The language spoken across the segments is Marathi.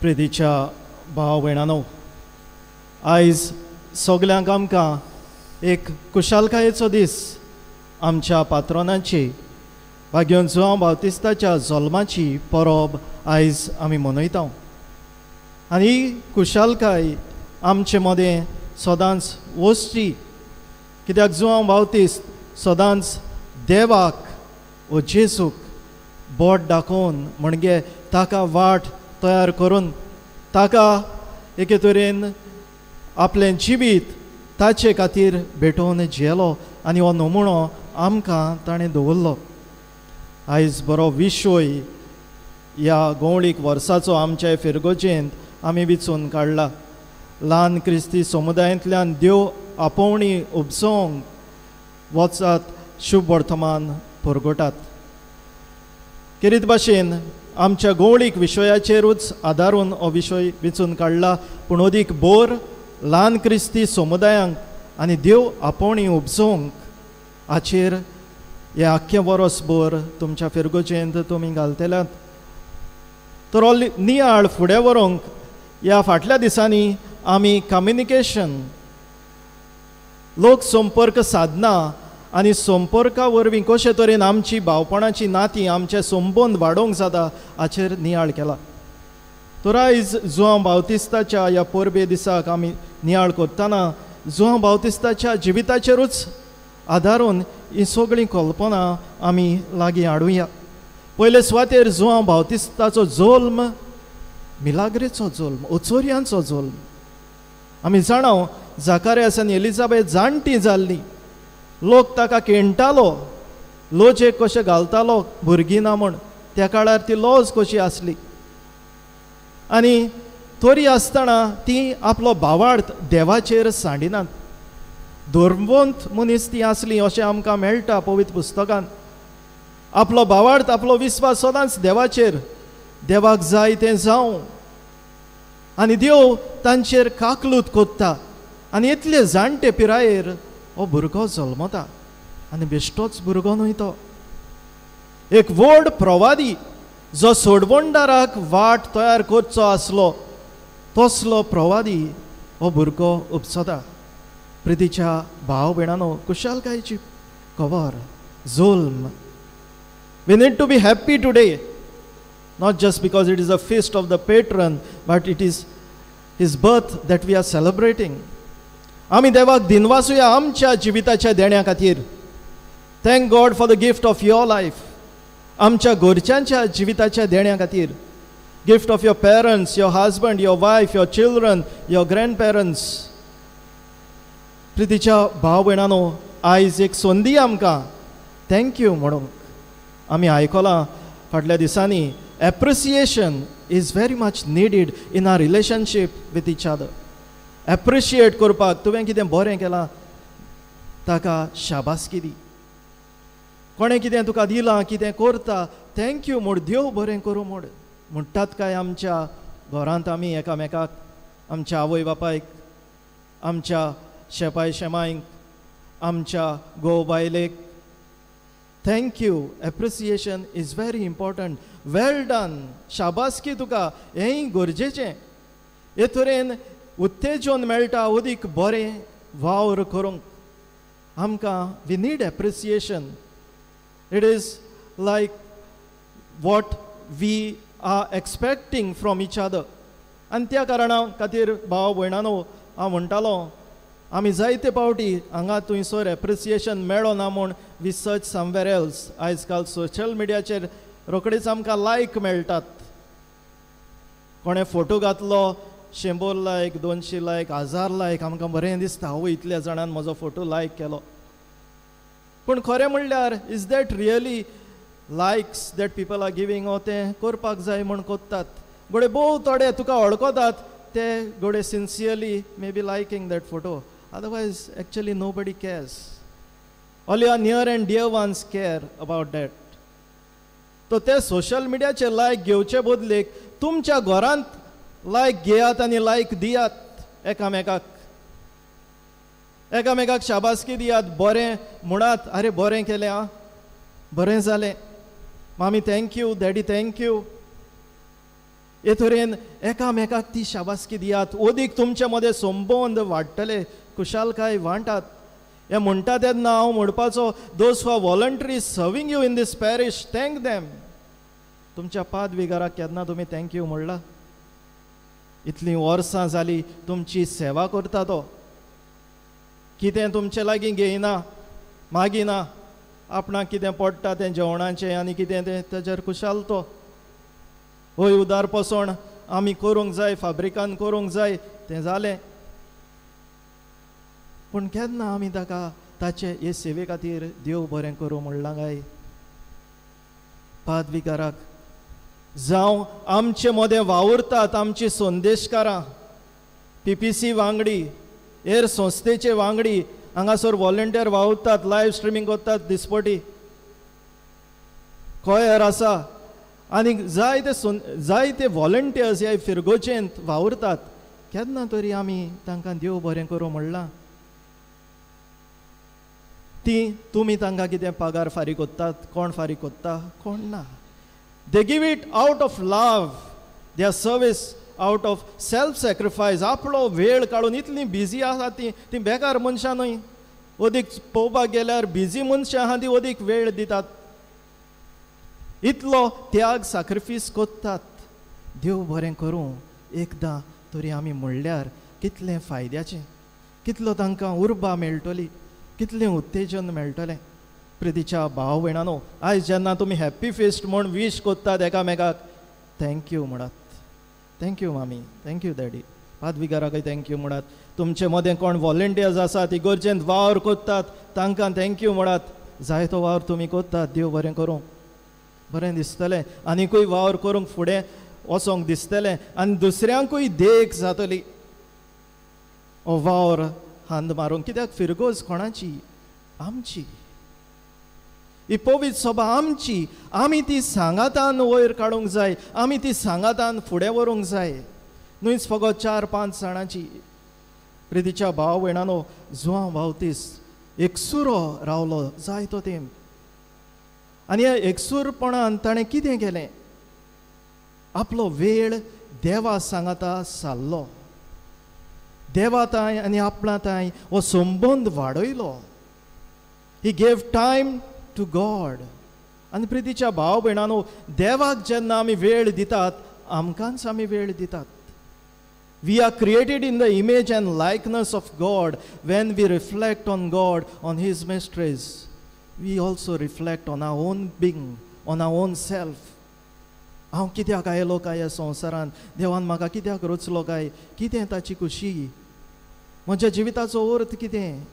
प्रितीच्या भाव भयणानो, आयज सगल्यांक आमकां एक कुशालकायेचो दीस आमच्या पात्रोनाची वा घेवन जुआंव बावतिस्ताच्या जल्माची परब आयज आमी मनयता. आनी ही कुशालकाय आमचे मदें सदांच वचची, कित्याक जुआंव बावतिस्त सदांच देवाक व जेसूक बोट दाखोवन म्हणजे ताका वाट तयार करून ताका एके तरेन आपलें जिवीत ताचे खातीर भेटोवन जियेलो आनी हो नमुनो आमकां ताणें दवरलो. आयज बरो विशय ह्या गवळीक वर्साचो आमच्या फिरगोजेंत आमी विचून काडला. ल्हान क्रिस्ती समुदायांतल्यान देव आपोवणी उपसोवंक वचात शुभ वर्तमान परगटात. किरीत भाशेन आमच्या गवळीक विशयाचेरूच आदारून हो विशय विचून काडला, पूण अदीक बोर ल्हान क्रिस्ती समुदायांक आनी देव आपोवणी उपसोवंक हाचेर हे आख्खें वर्सभर तुमच्या फिरगोजेंत तुमी घालतल्यात. तर हो नियाळ फुडें व्हरूंक ह्या फाटल्या दिसांनी आमी कम्युनिकेशन, लोक संपर्क साधना आनी संपर्का वरवीं कशे तरेन आमची भावपणाची नातीं आमचे संबंद वाडोवंक जाता हाचेर नियाळ केला. तर आयज जुआंव बावतिस्ताच्या ह्या परबे दिसाक आमी नियाळ करतना जुआंव बावतिस्ताच्या जिविताचेरूच आदारून ही सगळी कल्पना आमी लागीं हाडुया. पयले सुवातेर जुआंव बावतिस्ताचो जल्म मिलाग्रेचो जल्म, ओचोऱ्यांचो जल्म. आमी जाणाव जाकार्यास आनी एलिझाबेथ जाणटी जाल्ली, लोक ताका केणटालो, लोचेक कशें घालतालो भुरगीं ना म्हूण. त्या काळार ती लॉज कशी आसली आनी तरी आसतना ती आपलो भावार्थ देवाचेर सांडिनात. धर्मवंत मनीस ती आसली अशें आमकां मेळटा पवित्र पुस्तकांत. आपलो भावार्थ, आपलो विस्वास सदांच देवाचेर, देवाक जाय तें जावं आनी देव तांचेर काकलूत कोत्ता. आनी इतले जाणटे पिरायेर हो भुरगो जल्मता आनी बेश्टोच भुरगो न्हय तो. एक व्हड प्रवादी जो सोडवणदाराक वाट तयार करचो आसलो तसलो प्रवादी हो भुरगो उपसता. प्रितीच्या भाव भयणानो, कुशालकायेची खबर, जल्म. We need to be happy today, not just because it is a feast of the patron, but it is his birth that we are celebrating. आमी देवाक दिनवासुया आमच्या जिविताच्या देण्या खातीर. Thank God for the gift of your life. आमच्या घरच्यांच्या जिविताच्या देण्या खातीर. Gift of your parents, your husband, your wife, your children, your grand parents. प्रितीच्या भाव भयणानो, आयज एक संदी आमकां थँक्यू म्हणूंक. आमी आयकलां फाटल्या दिसांनी appreciation is very much needed in our relationship with each other. Appreciate करपाक तुवें कितें बरें केलां ताका शाबासकी दी. कोणें कितें तुका दिलां, कितें करता, थँक्यू म्हूण, देव बरें करूं म्हूण म्हणटात काय आमच्या घरांत आमी एकामेकाक, आमच्या आवय बापायक, आमच्या शेपाय शेमायक, आमच्या घोव बायलेक. Thank you, appreciation is very important. Well done, शाबासकी तुका, हेंय गरजेचें. हे तरेन उत्तेजन मेळटा अदीक बरें वावर करूंक. आमकां we need appreciation. It is like what we are expecting from each other. आनी त्या कारणा खातीर भाव भयणानो, हांव म्हणटालो आमी जायते फावटी हांगा थंयसर एप्रिसिएशन मेळो ना म्हूण वी सर्च समवेर एल्स. आयज काल सोशल मिडियाचेर रोखडीच आमकां लायक मेळटात. कोणें फोटो घातलो, 100 लायक, 200 लायक, 1000 लायक, आमकां बरें दिसता, हो इतल्या जाणांन म्हजो फोटो लायक केलो. पूण खरें म्हणल्यार is that really likes that people are giving? हो तें करपाक जाय म्हूण कोत्तात. घोडे भोव थोडे तुका वळखतात ते घोडे sincerely may be liking that photo. Otherwise, actually nobody cares. All your near and dear ones care about that. तो ते सोशल मिडियाचे लायक घेवचे बदलेक तुमच्या घरांत लायक घेयात आनी लायक दियात एकामेकाक. एकामेकाक शाबासकी दियात, बरें म्हणात, अरे बरें केलें, आं बरें जालें, मामी थँक्यू, डॅडी थँक्यू. हे तरेन एकामेकाक ती शाबासकी दियात. ओदीक तुमचे मदें संबंद वाडटले, खुशालकाय वांटात. हे म्हणटा तेन्ना हांव म्हणपाचो, those who are voluntary serving you in this parish, thank them. तुमच्या पादविगाराक केन्ना तुमी थँक्यू म्हणला? इतलीं वर्सां जालीं तुमची सेवा करता तो. कितें तुमचे लागीं घेयना, मागिना. आपणाक कितें पडटा तें जेवणाचें आनी कितें तें तेजेर खुशाल तो. हय, उदार पसण आमी करूंक जाय, फाब्रिकान करूंक जाय, तें जालें. पूण केन्ना आमी ताका ताचे हे सेवे खातीर देव बरें करूं म्हणलां काय? पादविकाराक जावं आमचे मदें वावुरतात आमची संदेशकारां, PPC वांगडी, हेर संस्थेचे वांगडी, हांगासर व्हॉलंटियर वावुरतात, लायव्ह स्ट्रिमींग करतात दिसपटी, कोयर आसा, आनी जायते व्हॉलंटियर्स ह्या फिरगोचेंत वावुरतात. केन्ना तरी आमी तांकां देव बरें करूं म्हणलां? तुमी तांकां कितें पगार फारीक कोत्तात? कोण फारीक कोत्ता? कोण ना. They give it out of love, their service out of self sacrifice. आपलो वेळ काडून इतलीं बिजी आसा ती बेकार मनशां न्हय. ओदीक पळोवपाक गेल्यार बिजी मनशां आहा ती ओदीक वेळ दितात, इतलो त्याग सॅक्रिफीस कोत्तात. देव बरें करूं एकदां तरी आमी म्हणल्यार कितलें फायद्याचें, कितलो तांकां उर्बा मेळटली, कितलें उत्तेजन मेळटलें. प्रितीच्या भाव भयणांनो, आयज जेन्ना तुमी हॅप्पी फेस्ट म्हूण वीश कोत्तात एकामेकाक, थँक्यू म्हणात. थँक्यू मामी, थँक्यू डॅडी. पादविकाराकय थँक्यू म्हणात. तुमचे मदें कोण व्हॉलंटियर्स आसात, इगर्जेंत वावर कोत्तात, तांकां थँक्यू म्हणात. जायतो वावर तुमी कोत्तात. देव बरें करूं. बरें दिसतलें, आनीकूय वावर करूंक फुडें वचोंक दिसतलें, आनी दुसऱ्यांकूय देख जातली हो वावर हांद मारूंक. कित्याक फिरगोज कोणाची? आमची. ही पवित्र सभा आमची. आमी ती सांगातान वयर काडूंक जाय, आमी ती सांगातान फुडें व्हरूंक जाय. न्हूच फकत 4-5 जाणांची. प्रितीच्या भाव भयणांनो, जुआंव बावतीस एकसुरो रावलो जायतो तेंप, आनी ह्या एकसूरपणान ताणें कितें केलें? आपलो वेळ देवा सांगाता सारलो. देवा तांय आनी आपणा तांय हो संबंद वाडयलो. He gave time to God. आनी प्रितीच्या भाव भयणांनो, देवाक जेन्ना आमी वेळ दितात, आमकांच आमी वेळ दितात. We are created in the image and likeness of God. When we reflect on God, on His mysteries, we also reflect on our own being, on our own self. हांव कित्याक आयलो काय ह्या संवसारान? देवान म्हाका कित्याक रचलो काय? कितें ताची खुशी? म्हज्या जिविताचो अर्थ कितें?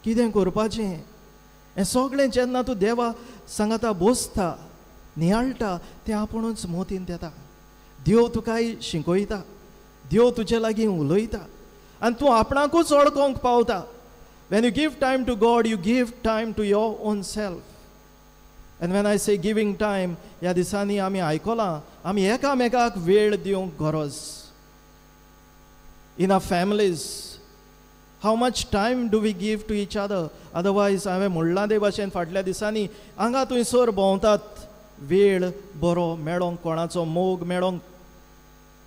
कितें करपाचें? हें सगळें जेन्ना तूं देवा सांगाता बसता, नियाळटा, तें आपुणूच मोतीन येता. देव तुकाय शिकयता, देव तुजे लागीं उलयता, आनी तूं आपणाकूच वळखोंक पावता. When you give time to God, you give time to your own self. And when I say giving time, ह्या दिसांनी आमी आयकलां, आमी एकामेकाक वेळ दिवंक गरज. In our families, how much time do we give to each other? Otherwise, हांवें म्हणलां ते भाशेन फाटल्या दिसांनी हांगा थंयसर भोंवतात, वेळ बरो मेळोंक, कोणाचो मोग मेळोंक,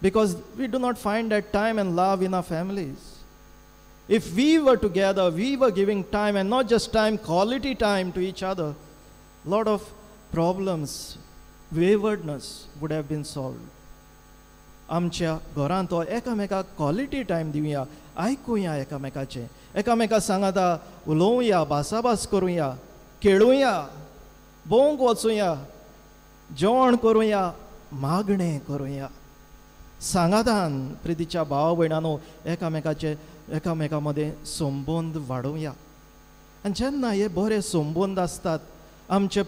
because we do not find that time and love in our families. If we were together, we were giving time, and not just time, quality time to each other, lot of problems, waywardness would have been solved. आमच्या घरांत तो एकामेकाक क्वॉलिटी टायम दिवया, आयकुया एकामेकाचें, एकामेका सांगाता उलोवया, भासाभास करुया, खेळुया, भोंवंक वचुया, जेवण करुया, मागणें करुया. सांगातान प्रितीच्या भाव भयणांनो एकामेका मदें संबंद वाडोवया. आनी जेन्ना हे बरे संबंद आसतात, आमचे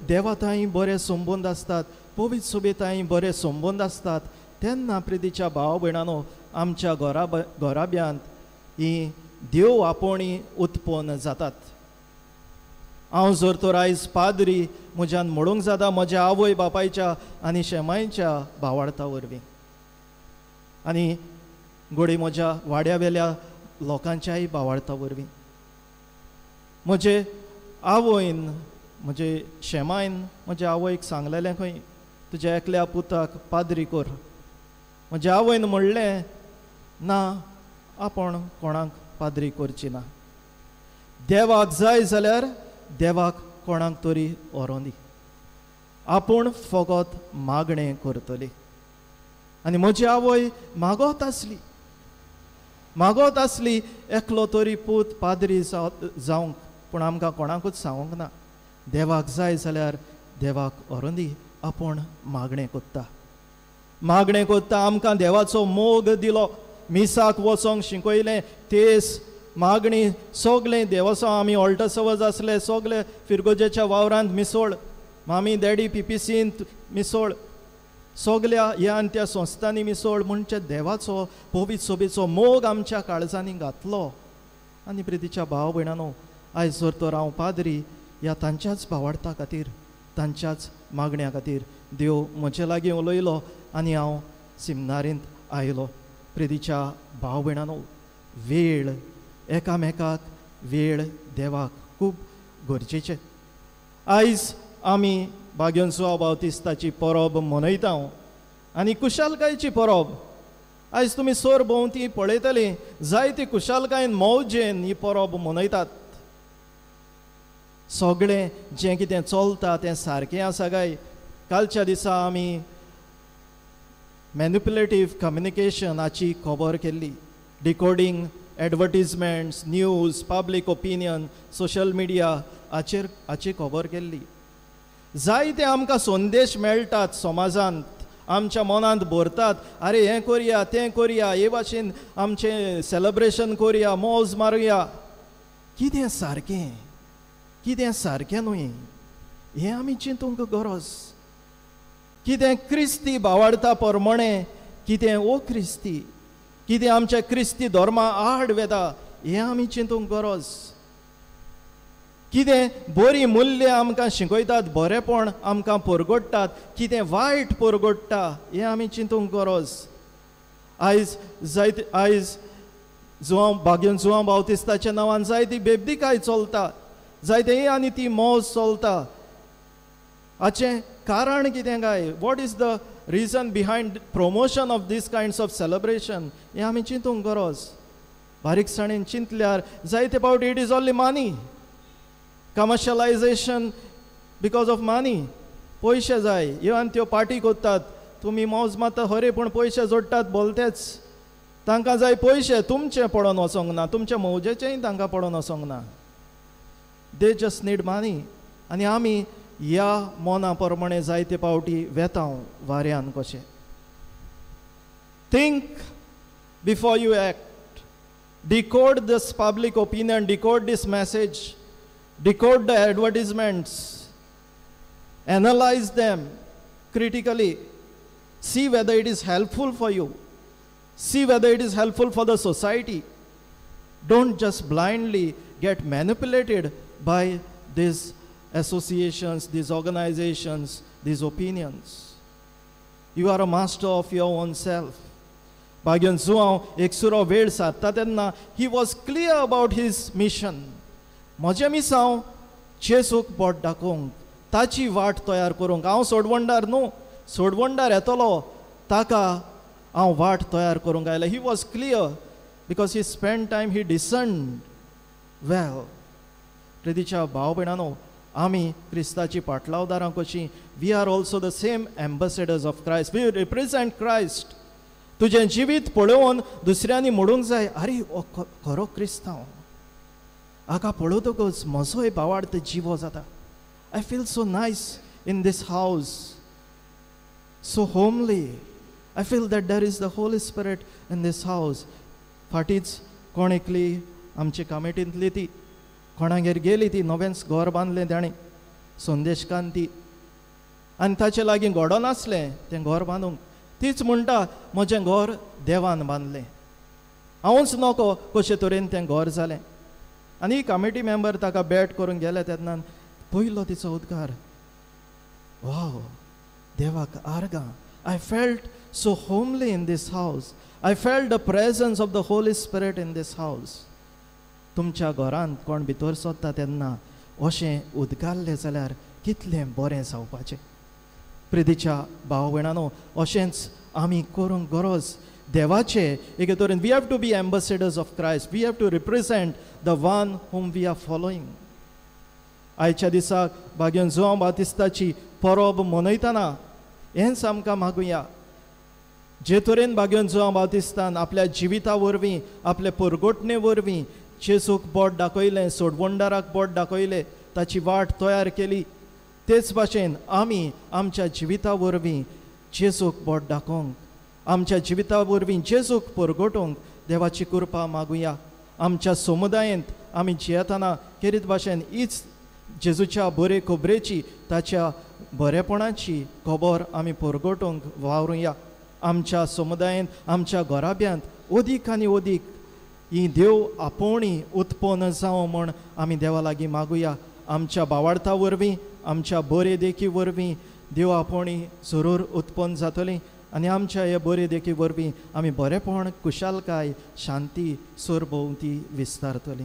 देवाताय बरे संबंद आसतात, पवित्र सभेताय बरे संबंद आसतात, तेन्ना प्रितीच्या भाव भयणांनो आमच्या घोराब्यांत ही देव आपोवणी उत्पन्न जातात. हांव जर तर आयज पाद्री म्हज्यान म्हणूंक जाता म्हज्या आवय बापायच्या आनी शेमायच्या भावार्था वरवीं, आनी घोडी म्हज्या वाड्या वेल्या लोकांच्याय भावार्था वरवीं. म्हजे आवयन, म्हजे शेमायन म्हज्या आवयक सांगलेलें खंय, तुज्या एकल्या पुताक पाद्री कोर. म्हज्या आवयन म्हणलें ना, आपण कोणाक पाद्री करची ना. देवाक जाय जाल्यार देवाक कोणाक तरी व्हरोन दी. आपूण फकत मागणें करतली. आनी म्हजी आवय मागोत आसली एकलो तरी पूत पाद्री जावंक, पूण आमकां कोणाकूच सांगूंक ना. देवाक जाय जाल्यार देवाक व्हरोन दी. आपूण मागणें कोत्ता. आमकां देवाचो मोग दिलो. मिसाक वचोंक शिकयलें. तेच मागणी सगलें देवाचो. आमी ऑल्टसवज आसले सगले फिरगोजेच्या वावरांत मिसोळ, मामी डॅडी PPCंत मिसोळ, सगल्या ह्या आनी त्या संस्थांनी मिसोळ. म्हणजे देवाचो पवित्र सोबीचो मोग आमच्या काळजांनी घातलो. आनी प्रितीच्या भाव भयणांनो, आयज जर तर हांव पाद्री ह्या तांच्याच भावार्था खातीर, तांच्याच मागण्या खातीर देव म्हजे लागीं उलयलो आनी हांव सिमनारींत आयलो. प्रितीच्या भाव भयणांनो, वेळ एकामेकाक वेळ देवाक खूब गरजेचें. आयज आमी भाग्योन्सुआ बावतिस्ताची परब मनयता आनी कुशालकायेची परब. आयज तुमी सोर भोंवती पळयतलीं जायती कुशालकायेन मौजेन ही परब मनयतात. सगळें जें कितें चलता तें सारकें आसा काय. कालच्या दिसा आमी मॅन्युपुलेटीव कम्युनिकेशनाची खबर केल्ली. Decoding advertisements, news, public opinion, social media हाची खबर केल्ली. जायते आमकां संदेश मेळटात समाजांत, आमच्या मनांत भरतात. आरे हें करया, तें करया, हे भाशेन आमचें सेलेब्रेशन करया, मौज मारुया. कितें सारकें, कितें सारकें न्हय हें आमी चिंतूंक गरज. कितें क्रिस्ती भावार्था प्रमाणें, कितें ओ क्रिस्ती, कितें आमच्या क्रिस्ती धर्मा आड वेता हें आमी चिंतूंक गरज. कितें बरी मूल्य आमकां शिकयतात, बरेपण आमकां परगडटात, कितें वायट परगडटा हें आमी चिंतूंक गरज. आयज भाग्योन्सुआ बावतिस्ताच्या नांवान जायती बेबदिकाय चलता, जायते ही आनी ती मौज चलता. हाचें कारण कितें काय? What is the reason behind promotion of these kinds of celebration? हें आमी चिंतूंक गरज. बारीकसाणेन चिंतल्यार जायते फावटी it is only money, commercialisation because of money. पयशे जाय, ह्यो आनी त्यो पार्टी करतात, तुमी मौज मारता खरे पूण पयशे जोडटात भलतेच. तांकां जाय पयशे, तुमचें पडोन वचोंक ना, तुमच्या मौजेचेंय तांकां पडोन वचोंक ना. दे जस्ट नीड मनी. आनी आमी ह्या मोना प्रमाणें जायते फावटी वेता वाऱ्यान कशें. Think before you act. Decode this public opinion, decode this message, decode the advertisements, analyse them critically, see whether it is helpful for you, see whether it is helpful for the society. Don't just blindly get manipulated by these associations, these organizations, these opinions. You are a master of your own self. भाग्योन्सुआ एक सुरो वेळ साधता तेन्ना he was clear about his mission. म्हजे मिसांव जेसूक बोट दाखोवंक, ताची वाट तयार करूंक. हांव सोडवंडार न्हू, सोडवंडार येतलो ताका हांव वाट तयार करूंक आयलें. He was clear because he spent time, he discerned well. प्रितीच्या भाव भयणांनो, आमी क्रिस्ताची पाटलावदारां कशीं, we are also the same ambassadors of Christ. We represent Christ. तुजें जिवीत पळोवन दुसऱ्यांनी म्हणूंक जाय, अरे हो खरो क्रिस्तांव. हाका पळोवतकच म्हजोय भावार्थ जिवो जाता. I feel so nice in this house, so homely. I feel that there is the Holy Spirit in this house. फाटीच कोण एकली आमची कमिटींतली ती कोणागेर गेली, ती नवेंच घर बांदलें ताणें, संदेशकांती, आनी ताचे लागीं घोडो नासलें तें घर बांदूंक. तीच म्हणटा, म्हजें घर देवान बांदलें, हांवूच नोको कशे तरेन तें घर जालें. आनी कमिटी मेंबर ताका बॅट करूंक गेले तेन्ना पयलो तिचो उद्गार, वाव, देवाक आर्गां. I felt so homely in this house. I felt the presence of the Holy Spirit in this house. तुमच्या घरांत कोण भितर सोदता तेन्ना अशें उद्गारलें जाल्यार कितलें बरें जावपाचें. प्रितीच्या भाव भयणांनो, अशेंच आमी करूंक गरज देवाचे एके तरेन. We have to be ambassadors of Christ. We have to represent the one whom we are following. आयच्या दिसाक भाग्यन जोआंव बातिस्ताची परब मनयतना हेंच आमकां मागुया. जे तरेन भाग्यन जोआंव बातिस्तान आपल्या जिविता वरवीं, आपले परगोटणे वरवीं जेजूक बोट दाखयलें, सोडवंडाराक बोट दाखयलें, ताची वाट तयार केली, तेच भाशेन आमी आमच्या जिविता वरवीं जेजूक बोट दाखोवंक, आमच्या जिविता वरवीं जेजूक परगोटूंक देवाची कृपा मागुया. आमच्या समुदायांत आमी जियेतना खेरीत भाशेन हीच जेजूच्या बरे खबरेची, ताच्या बरेपणाची खबर आमी परगोटूंक वावरुया. आमच्या समुदायांत, आमच्या घराब्यांत अदीक आनी अदीक ही देव आपोवणी उत्पन्न जावं म्हण आमी देवा लागीं मागुया. आमच्या भावार्था वरवीं, आमच्या बरे देखी वरवीं देव आपोवणी जरूर उत्पन्न जातली आनी आमच्या हे बरे देखी वरवीं आमी बरेपण, कुशालकाय, शांती सरभोंवती विस्तारतली.